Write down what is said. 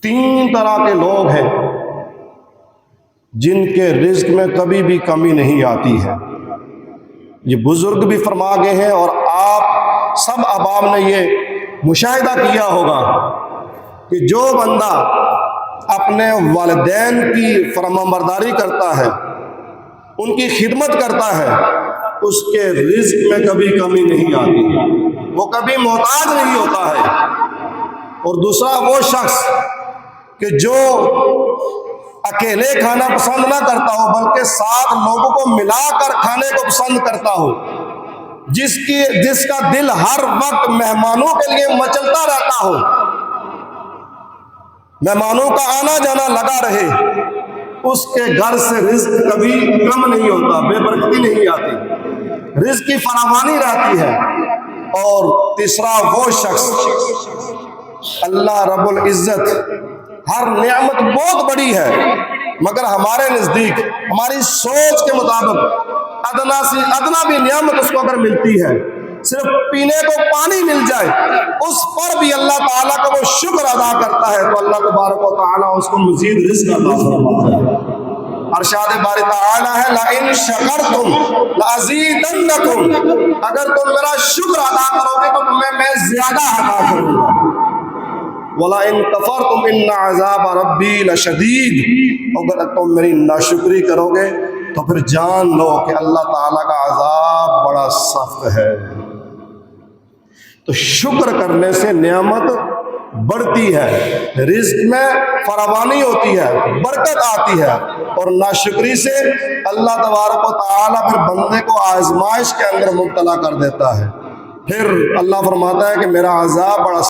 تین طرح کے لوگ ہیں جن کے رزق میں کبھی بھی کمی نہیں آتی ہے۔ یہ بزرگ بھی فرما گئے ہیں اور آپ سب عوام نے یہ مشاہدہ کیا ہوگا کہ جو بندہ اپنے والدین کی فرمانبرداری کرتا ہے، ان کی خدمت کرتا ہے، اس کے رزق میں کبھی کمی نہیں آتی، وہ کبھی محتاج نہیں ہوتا ہے۔ اور دوسرا وہ شخص کہ جو اکیلے کھانا پسند نہ کرتا ہو بلکہ ساتھ لوگوں کو ملا کر کھانے کو پسند کرتا ہو، جس کا دل ہر وقت مہمانوں کے لیے مچلتا رہتا ہو، مہمانوں کا آنا جانا لگا رہے، اس کے گھر سے رزق کبھی کم نہیں ہوتا، بے برکتی نہیں آتی، رزق کی فراوانی رہتی ہے۔ اور تیسرا وہ شخص، اللہ رب العزت ہر نعمت بہت بڑی ہے مگر ہمارے نزدیک، ہماری سوچ کے مطابق ادنا بھی نعمت اس کو اگر ملتی ہے، صرف پینے کو پانی مل جائے، اس پر بھی اللہ تعالیٰ کا وہ شکر ادا کرتا ہے تو اللہ تبارک و تعالیٰ اس کو مزید رزق عطا فرماتا ہے۔ ارشاد باری تعالیٰ ہے لَإِن شَكَرْتُمْ لَأَزِيدَنَّكُمْ، اگر تم میرا شکر ادا کرو گے تو تمہیں میں زیادہ عطا کروں گا، وَلَئِن كَفَرْتُمْ إِنَّ عَذَابَ رَبِّي لَشَدِيدٌ، اگر تم میری ناشکری کرو گے تو پھر جان لو کہ اللہ تعالیٰ کا عذاب بڑا سخت ہے۔ تو شکر کرنے سے نعمت بڑھتی ہے، رزق میں فراوانی ہوتی ہے، برکت آتی ہے، اور ناشکری سے اللہ تبارک و تعالیٰ پھر بندے کو آزمائش کے اندر مبتلا کر دیتا ہے، پھر اللہ فرماتا ہے کہ میرا عذاب بڑا